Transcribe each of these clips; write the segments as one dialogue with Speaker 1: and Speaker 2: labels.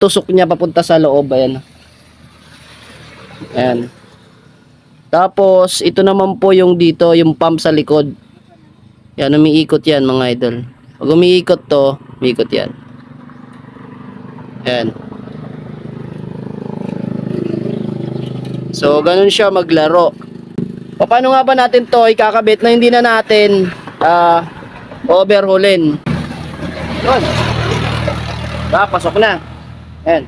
Speaker 1: tusok niya papunta sa loob. Ayan. Ayan. Tapos, ito naman po yung dito, yung pump sa likod. Yan, umiikot yan mga idol. Pag umiikot to, umiikot yan. Ayan. So, ganun siya maglaro. Paano nga ba natin to ikakabit na hindi na natin overhaulin? Yun. Pasok na. Ayan.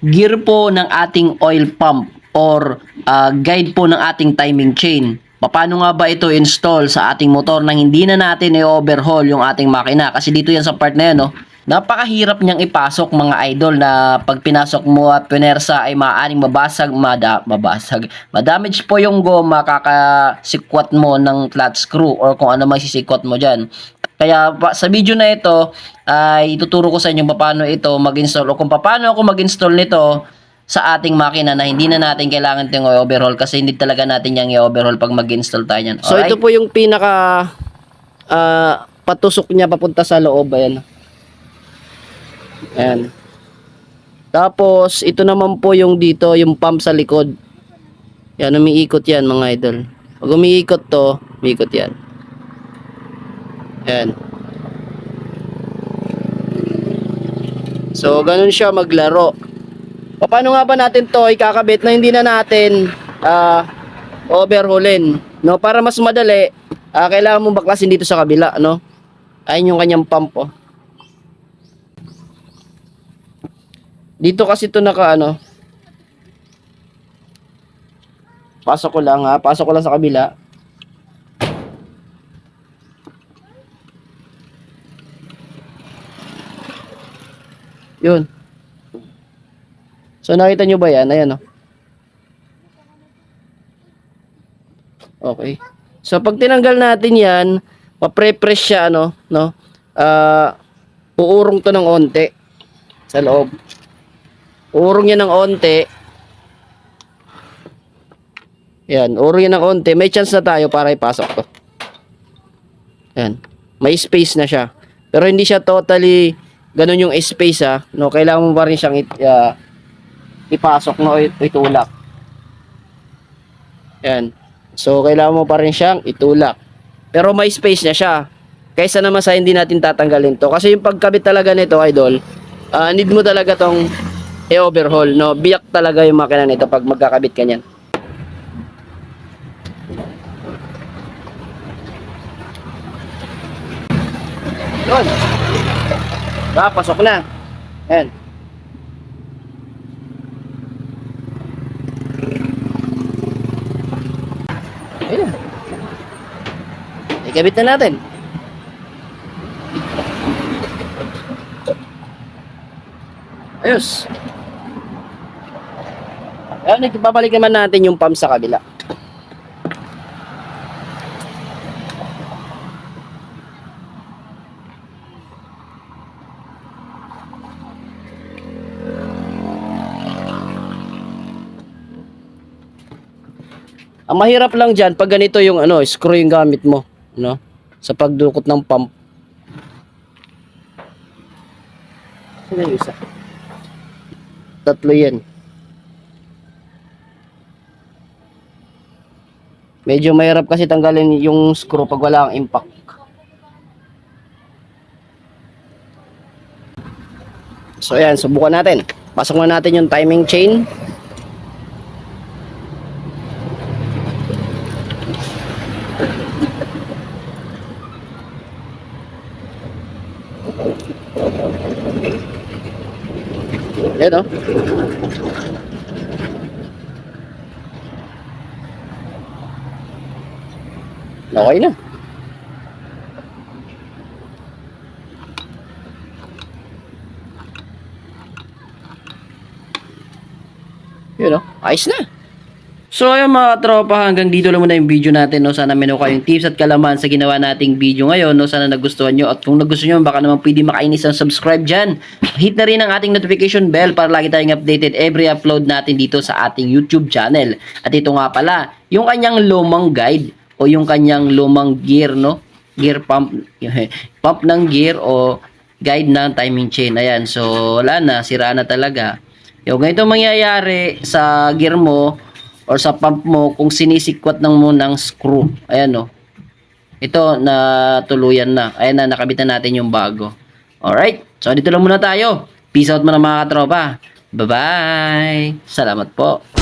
Speaker 1: Gear po ng ating oil pump or guide po ng ating timing chain. Paano nga ba ito install sa ating motor nang hindi na natin i-overhaul yung ating makina? Kasi dito yan sa part na yan, no? Napakahirap niyang ipasok mga idol na pag pinasok mo at pinersa ay maaaring mabasag, madamage po yung goma kakasikwat mo ng flat screw or kung ano may sisikwat mo dyan. Kaya sa video na ito ay ituturo ko sa inyo paano ito mag-install o kung paano ako mag-install nito sa ating makina na hindi na natin kailangan itong i-overhaul kasi hindi talaga natin yung i-overhaul pag mag-install tayo yan. So ito po yung pinaka patusok niya papunta sa loob. Ayan. Ayan. Tapos ito naman po yung dito, yung pump sa likod. Yan, umiikot yan mga idol. Pag umiikot to, umiikot yan. Ayan. So, ganun siya maglaro. Paano nga ba natin to ikakabit na hindi na natin overhaulin? No? Para mas madali, kailangan mong baklasin dito sa kabila. No? Ayun yung kanyang pump. Oh. Dito kasi ito pasok ko lang pasok ko lang sa kabila. Yun. So nakita nyo ba yan? Ayan, oh. Okay. So pag tinanggal natin yan, papre-press siya, no? Uurong to ng onte sa loob. Uurong yan ng onte. Yan, uurong yan ng onte. May chance na tayo para ipasok to. Yan. May space na siya. Pero hindi siya totally ganun yung space, no? Kailangan mo pa rin siyang ipasok, no? Itulak. Yan. So, kailangan mo pa rin siyang itulak. Pero may space na siya. Kaysa naman sa hindi natin tatanggalin to. Kasi yung pagkabit talaga nito, idol, need mo talaga tong i-overhaul, no? Biyak talaga yung makina nito pag magkakabit ka niyan. Yun. Pasok na. Ayan. Ayan. Ikabit na natin. Ayos. Ayan, babalik naman natin yung pump sa kabila. Ang mahirap lang dyan, pag ganito yung screw yung gamit mo, no? Sa pagdukot ng pump. Sino yung isa? Tatlo yan. Medyo mahirap kasi tanggalin yung screw pag wala kang impact. So ayan, subukan natin. Pasok na natin yung timing chain. Ayan, oh. Okay na. Yun, oh. Ayos na. So ayun mga tropa, hanggang dito lang muna yung video natin, no. Sana meron kayong tips at kalaman sa ginawa nating video ngayon, no. Sana nagustuhan nyo, at kung nagustuhan nyo, baka naman pwede makainis ang subscribe dyan. Hit na rin ang ating notification bell para lagi tayong updated every upload natin dito sa ating YouTube channel. At ito nga pala, yung kanyang lumang guide o yung kanyang lumang gear, no, gear pump, pump ng gear o guide ng timing chain. Ayan, so wala na, sira na talaga. Yung ganito mangyayari sa gear mo or sa pump mo kung sinisikwat mo ng screw. Ayan, no. Ito na tuluyan na. Ayan na, nakabit na natin yung bago. Alright, so dito lang muna tayo. Peace out muna mga katropa. Bye-bye. Salamat po.